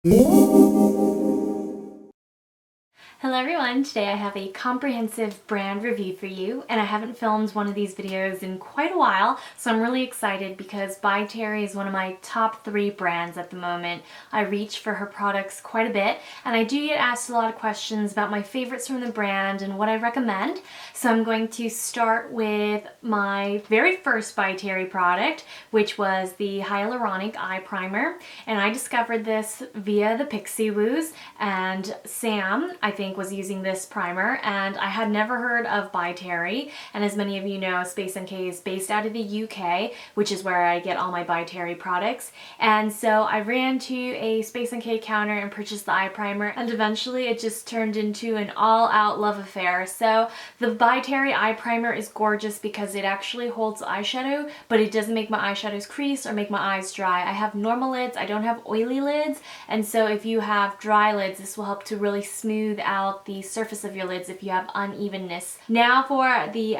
Hello everyone, today I have a comprehensive brand review for you, and I haven't filmed one of these videos in quite a while, so I'm really excited because By Terry is one of my top 3 brands at the moment. I reach for her products quite a bit, and I do get asked a lot of questions about my favorites from the brand and what I recommend, so I'm going to start with my very first By Terry product, which was the Hyaluronic Eye Primer, and I discovered this via the Pixie Woos, and Sam, I think, was using this primer, and I had never heard of By Terry, and as many of you know, Space NK is based out of the UK, which is where I get all my By Terry products, and so I ran to a Space NK counter and purchased the eye primer, and eventually it just turned into an all-out love affair. So the By Terry eye primer is gorgeous because it actually holds eyeshadow, but it doesn't make my eyeshadows crease or make my eyes dry. I have normal lids, I don't have oily lids, and so if you have dry lids, this will help to really smooth out the surface of your lids if you have unevenness. Now for the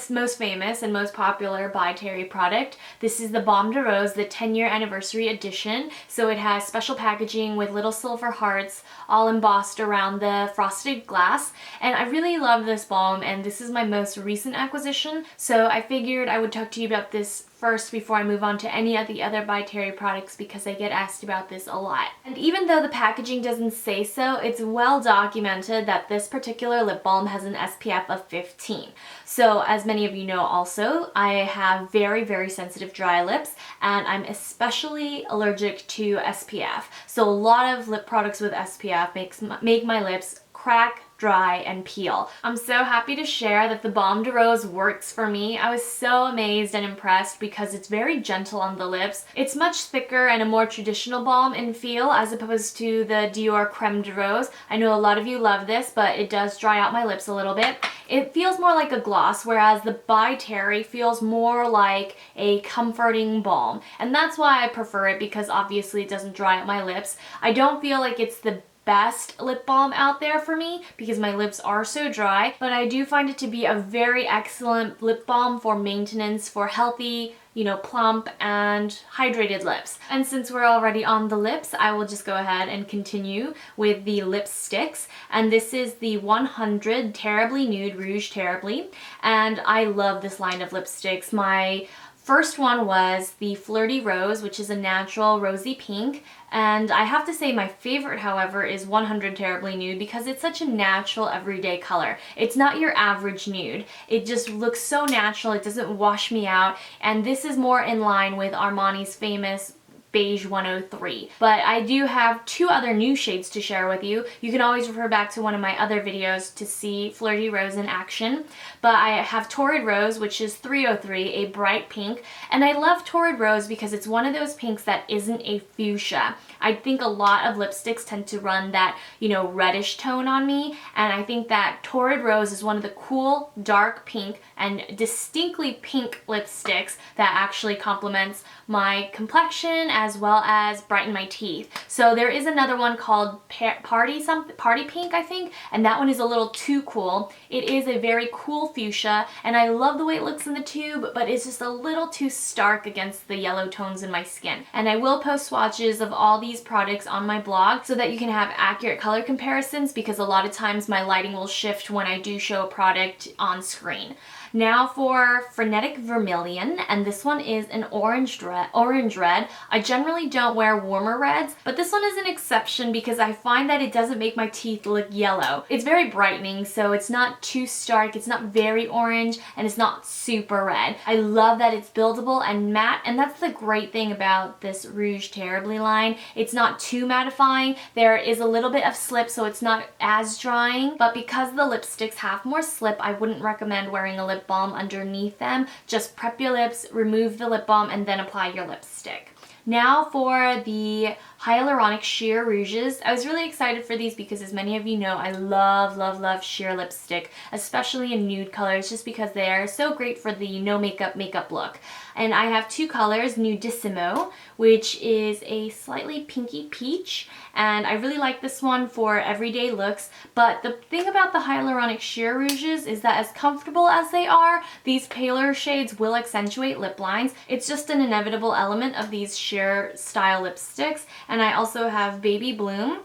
most famous and most popular By Terry product. This is the Balm de Rose, the 10-year anniversary edition. So it has special packaging with little silver hearts all embossed around the frosted glass. And I really love this balm, and this is my most recent acquisition. So I figured I would talk to you about this first before I move on to any of the other By Terry products because I get asked about this a lot. And even though the packaging doesn't say so, it's well documented that this particular lip balm has an SPF of 15. So as many of you know also, I have very, very sensitive dry lips, and I'm especially allergic to SPF. So a lot of lip products with SPF make my lips crack, dry, and peel. I'm so happy to share that the Balm de Rose works for me. I was so amazed and impressed because it's very gentle on the lips. It's much thicker and a more traditional balm in feel as opposed to the Dior Creme de Rose. I know a lot of you love this, but it does dry out my lips a little bit. It feels more like a gloss, whereas the By Terry feels more like a comforting balm. And that's why I prefer it, because obviously it doesn't dry out my lips. I don't feel like it's the best lip balm out there for me because my lips are so dry, but I do find it to be a very excellent lip balm for maintenance, for healthy, plump and hydrated lips. And since we're already on the lips, I will just go ahead and continue with the lipsticks. And this is the 100 Terribly Nude Rouge Terribly, and I love this line of lipsticks. My first one was the Flirty Rose, which is a natural rosy pink, and I have to say my favorite, however, is 100 Terribly Nude because it's such a natural everyday color. It's not your average nude. It just looks so natural, it doesn't wash me out, and this is more in line with Armani's famous Beige 103. But I do have 2 other new shades to share with you. You can always refer back to one of my other videos to see Flirty Rose in action. But I have Torrid Rose, which is 303, a bright pink. And I love Torrid Rose because it's one of those pinks that isn't a fuchsia. I think a lot of lipsticks tend to run that, reddish tone on me. And I think that Torrid Rose is one of the cool, dark pink and distinctly pink lipsticks that actually complements my complexion as well as brighten my teeth. So there is another one called Party Pink, I think, and that one is a little too cool. It is a very cool fuchsia, and I love the way it looks in the tube, but it's just a little too stark against the yellow tones in my skin. And I will post swatches of all these products on my blog so that you can have accurate color comparisons, because a lot of times my lighting will shift when I do show a product on screen. Now for Frenetic Vermilion, and this one is an orange red. I generally don't wear warmer reds, but this one is an exception because I find that it doesn't make my teeth look yellow. It's very brightening, so it's not too stark, it's not very orange, and it's not super red. I love that it's buildable and matte, and that's the great thing about this Rouge Terribly line. It's not too mattifying. There is a little bit of slip, so it's not as drying, but because the lipsticks have more slip, I wouldn't recommend wearing a lip balm underneath them. Just prep your lips, remove the lip balm, and then apply your lipstick. Now for the Hyaluronic Sheer Rouges. I was really excited for these because, as many of you know, I love, love, love sheer lipstick, especially in nude colors, just because they are so great for the no makeup look. And I have 2 colors, Nudissimo, which is a slightly pinky peach, and I really like this one for everyday looks. But the thing about the Hyaluronic Sheer Rouges is that, as comfortable as they are, these paler shades will accentuate lip lines. It's just an inevitable element of these sheer style lipsticks, And I also have Baby Bloom,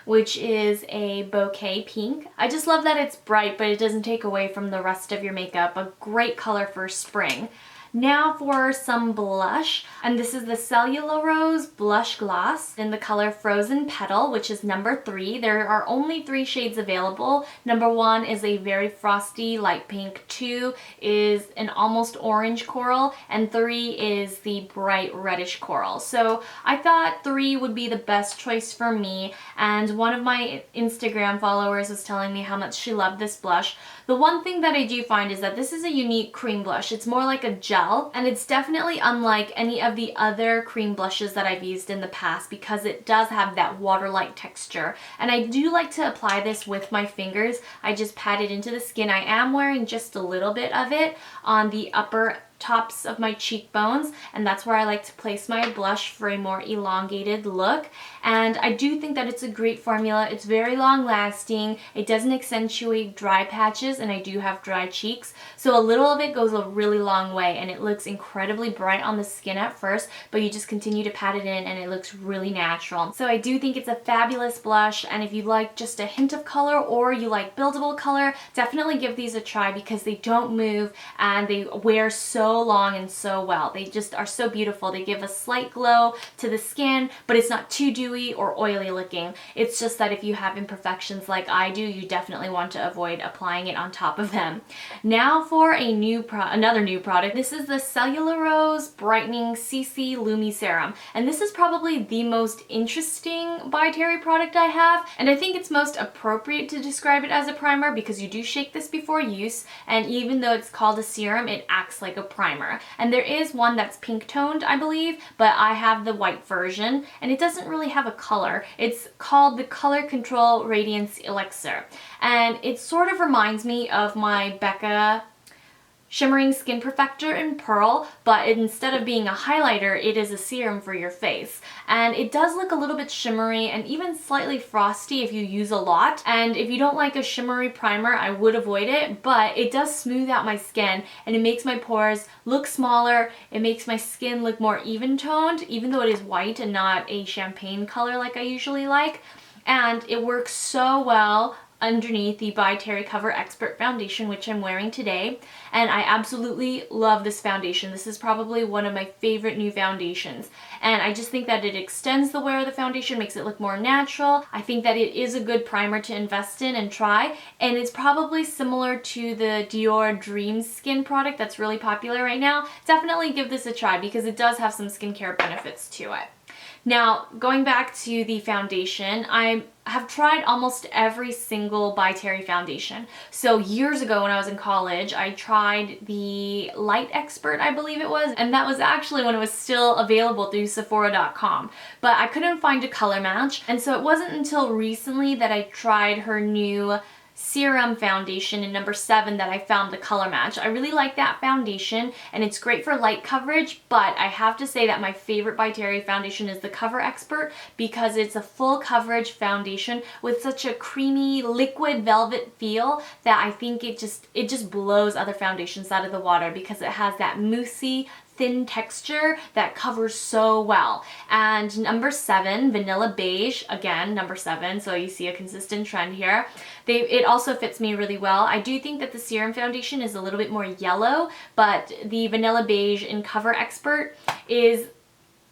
which is a bouquet pink. I just love that it's bright, but it doesn't take away from the rest of your makeup. A great color for spring. Now for some blush, and this is the Cellularose Blush Gloss in the color Frozen Petal, which is number 3. There are only 3 shades available. Number 1 is a very frosty light pink, 2 is an almost orange coral, and 3 is the bright reddish coral. So I thought 3 would be the best choice for me, and one of my Instagram followers was telling me how much she loved this blush. The one thing that I do find is that this is a unique cream blush. It's more like a gel, and it's definitely unlike any of the other cream blushes that I've used in the past because it does have that water-like texture. And I do like to apply this with my fingers. I just pat it into the skin. I am wearing just a little bit of it on the upper tops of my cheekbones, and that's where I like to place my blush for a more elongated look. And I do think that it's a great formula. It's very long lasting. It doesn't accentuate dry patches, and I do have dry cheeks, so a little of it goes a really long way, and it looks incredibly bright on the skin at first, but you just continue to pat it in and it looks really natural. So I do think it's a fabulous blush, and if you like just a hint of color or you like buildable color, definitely give these a try because they don't move and they wear so long and so well. They just are so beautiful. They give a slight glow to the skin, but it's not too dewy or oily looking. It's just that if you have imperfections like I do, you definitely want to avoid applying it on top of them. Now for another new product. This is the Cellularose Brightening CC Lumi Serum, and this is probably the most interesting By Terry product I have, and I think it's most appropriate to describe it as a primer because you do shake this before use, and even though it's called a serum, it acts like a primer. And there is one that's pink toned, I believe, but I have the white version, and it doesn't really have a color. It's called the Color Control Radiance Elixir, and it sort of reminds me of my Becca Shimmering Skin Perfector in Pearl, but instead of being a highlighter, it is a serum for your face. And it does look a little bit shimmery and even slightly frosty if you use a lot. And if you don't like a shimmery primer, I would avoid it, but it does smooth out my skin and it makes my pores look smaller. It makes my skin look more even toned, even though it is white and not a champagne color like I usually like. And it works so well underneath the By Terry Cover Expert foundation, which I'm wearing today, and I absolutely love this foundation. This is probably one of my favorite new foundations, and I just think that it extends the wear of the foundation, makes it look more natural. I think that it is a good primer to invest in and try, and it's probably similar to the Dior Dream Skin product that's really popular right now. Definitely give this a try because it does have some skincare benefits to it. Now, going back to the foundation, I have tried almost every single By Terry foundation. So years ago when I was in college, I tried the Light Expert, I believe it was, and that was actually when it was still available through Sephora.com. But I couldn't find a color match, and so it wasn't until recently that I tried her new Serum foundation in number 7 that I found the color match. I really like that foundation and it's great for light coverage, but I have to say that my favorite By Terry foundation is the Cover Expert because it's a full coverage foundation with such a creamy liquid velvet feel that I think it just blows other foundations out of the water because it has that moussey thin texture that covers so well. And number 7, Vanilla Beige, again, number 7, so you see a consistent trend here. It also fits me really well. I do think that the Serum foundation is a little bit more yellow, but the Vanilla Beige in Cover Expert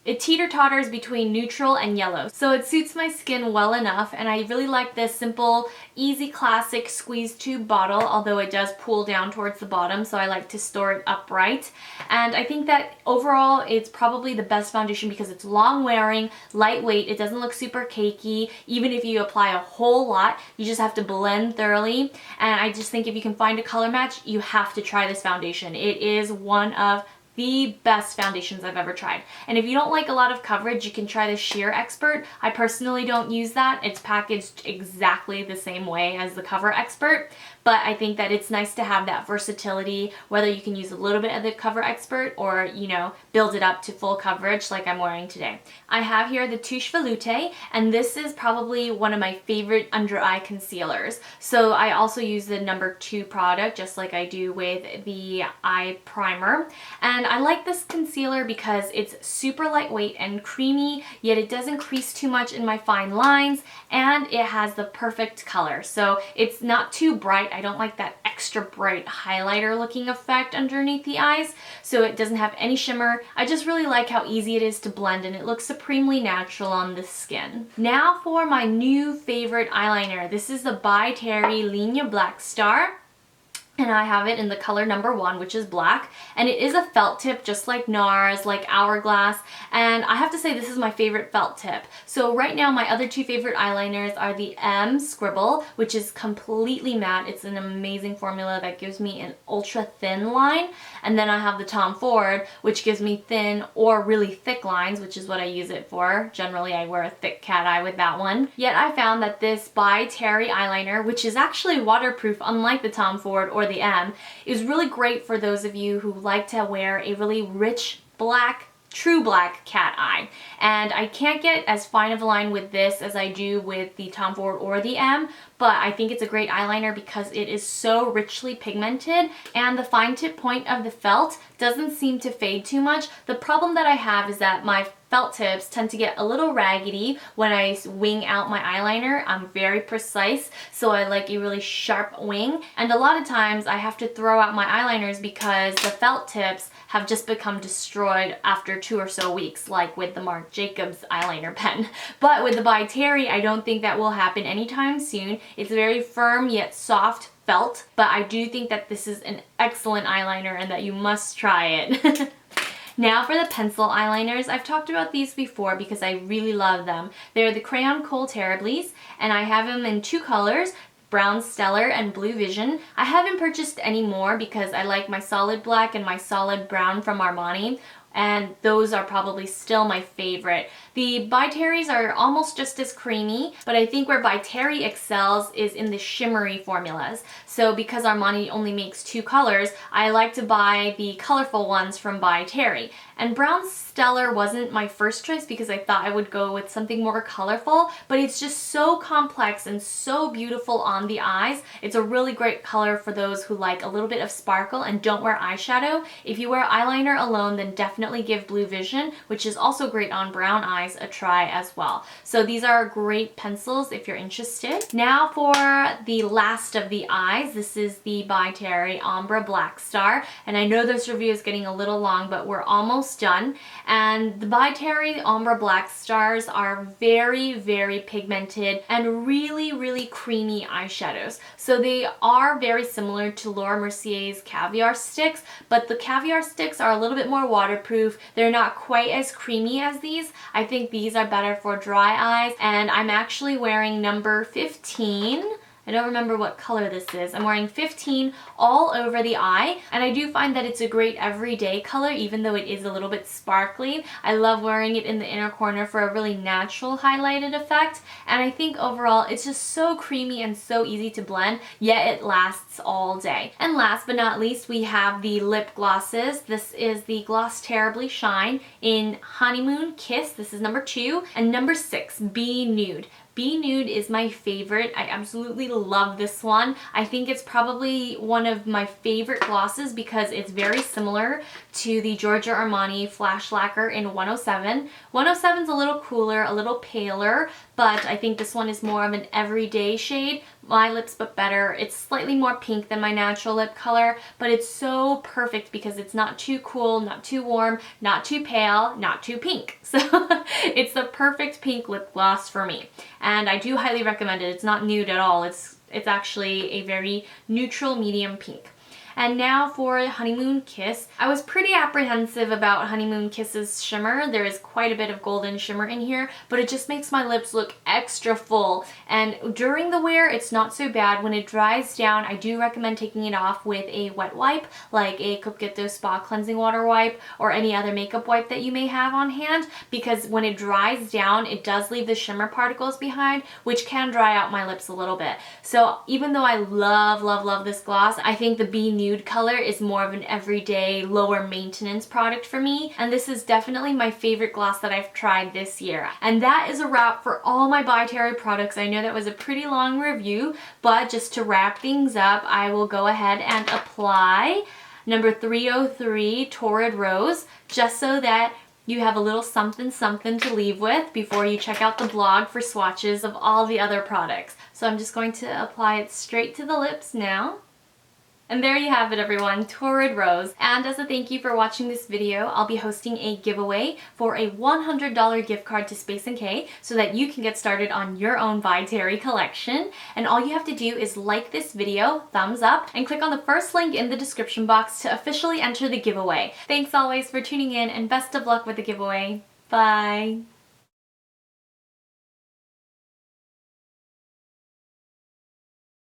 it teeter-totters between neutral and yellow. So it suits my skin well enough, and I really like this simple, easy, classic squeeze tube bottle, although it does pull down towards the bottom, so I like to store it upright. And I think that overall it's probably the best foundation because it's long wearing, lightweight, it doesn't look super cakey. Even if you apply a whole lot, you just have to blend thoroughly. And I just think if you can find a color match, you have to try this foundation. It is one of the best foundations I've ever tried. And if you don't like a lot of coverage, you can try the Sheer Expert. I personally don't use that. It's packaged exactly the same way as the Cover Expert, but I think that it's nice to have that versatility, whether you can use a little bit of the Cover Expert or, you know, build it up to full coverage like I'm wearing today. I have here the Touche Veloute, and this is probably one of my favorite under eye concealers. So I also use the number 2 product just like I do with the eye primer. And And I like this concealer because it's super lightweight and creamy, yet it doesn't crease too much in my fine lines, and it has the perfect color. So it's not too bright. I don't like that extra bright highlighter looking effect underneath the eyes, so it doesn't have any shimmer. I just really like how easy it is to blend, and it looks supremely natural on the skin. Now for my new favorite eyeliner. This is the By Terry Linea Blackstar. And I have it in the color number 1, which is black. And it is a felt tip, just like NARS, like Hourglass. And I have to say this is my favorite felt tip. So right now my other 2 favorite eyeliners are the M Scribble, which is completely matte. It's an amazing formula that gives me an ultra thin line. And then I have the Tom Ford, which gives me thin or really thick lines, which is what I use it for. Generally I wear a thick cat eye with that one. Yet I found that this By Terry eyeliner, which is actually waterproof unlike the Tom Ford or the M, is really great for those of you who like to wear a really rich black, true black cat eye. And I can't get as fine of a line with this as I do with the Tom Ford or the M, but I think it's a great eyeliner because it is so richly pigmented, and the fine tip point of the felt doesn't seem to fade too much. The problem that I have is that my felt tips tend to get a little raggedy when I wing out my eyeliner. I'm very precise, so I like a really sharp wing, and a lot of times I have to throw out my eyeliners because the felt tips have just become destroyed after 2 or so weeks, like with the Marc Jacobs eyeliner pen. But with the By Terry, I don't think that will happen anytime soon. It's very firm yet soft felt, but I do think that this is an excellent eyeliner and that you must try it. Now for the pencil eyeliners. I've talked about these before because I really love them. They're the Crayon Rouge Terriblys, and I have them in 2 colors, Brown Stellar and Blue Vision. I haven't purchased any more because I like my solid black and my solid brown from Armani, and those are probably still my favorite. The By Terrys are almost just as creamy, but I think where By Terry excels is in the shimmery formulas. So because Armani only makes 2 colors, I like to buy the colorful ones from By Terry. And Brown Stellar wasn't my first choice because I thought I would go with something more colorful, but it's just so complex and so beautiful on the eyes. It's a really great color for those who like a little bit of sparkle and don't wear eyeshadow. If you wear eyeliner alone, then definitely give Blue Vision, which is also great on brown eyes, a try as well. So these are great pencils if you're interested. Now for the last of the eyes. This is the By Terry Ombre Blackstar, and I know this review is getting a little long, but we're almost done. And the By Terry Ombre Blackstars are very, very pigmented and really, really creamy eyeshadows. So they are very similar to Laura Mercier's Caviar Sticks, but the Caviar Sticks are a little bit more waterproof. They're not quite as creamy as these. I think these are better for dry eyes, and I'm actually wearing number 15. I don't remember what color this is. I'm wearing 15 all over the eye, and I do find that it's a great everyday color even though it is a little bit sparkly. I love wearing it in the inner corner for a really natural highlighted effect, and I think overall it's just so creamy and so easy to blend, yet it lasts all day. And last but not least, we have the lip glosses. This is the Gloss Terribly Shine in Honeymoon Kiss. This is number 2, and number 6, Be Nude. Be Nude is my favorite. I absolutely love this one. I think it's probably one of my favorite glosses because it's very similar to the Giorgio Armani Flash Lacquer in 107. 107's a little cooler, a little paler, but I think this one is more of an everyday shade. My lips but better. It's slightly more pink than my natural lip color, but it's so perfect because it's not too cool, not too warm, not too pale, not too pink. So it's the perfect pink lip gloss for me. And I do highly recommend it. It's not nude at all. It's actually a very neutral medium pink. And now for Honeymoon Kiss. I was pretty apprehensive about Honeymoon Kiss's shimmer. There is quite a bit of golden shimmer in here, but it just makes my lips look extra full. And during the wear, it's not so bad. When it dries down, I do recommend taking it off with a wet wipe, like a Coquetto Spa Cleansing Water wipe or any other makeup wipe that you may have on hand, because when it dries down, it does leave the shimmer particles behind, which can dry out my lips a little bit. So even though I love, love, love this gloss, I think the Be Nude color is more of an everyday, lower maintenance product for me, and this is definitely my favorite gloss that I've tried this year. And that is a wrap for all my By Terry products. I know that was a pretty long review, but just to wrap things up, I will go ahead and apply number 303 Torrid Rose, just so that you have a little something something to leave with before you check out the blog for swatches of all the other products. So I'm just going to apply it straight to the lips now. And there you have it, everyone, Torrid Rose. And as a thank you for watching this video, I'll be hosting a giveaway for a $100 gift card to Space NK so that you can get started on your own By Terry collection. And all you have to do is like this video, thumbs up, and click on the first link in the description box to officially enter the giveaway. Thanks always for tuning in, and best of luck with the giveaway. Bye!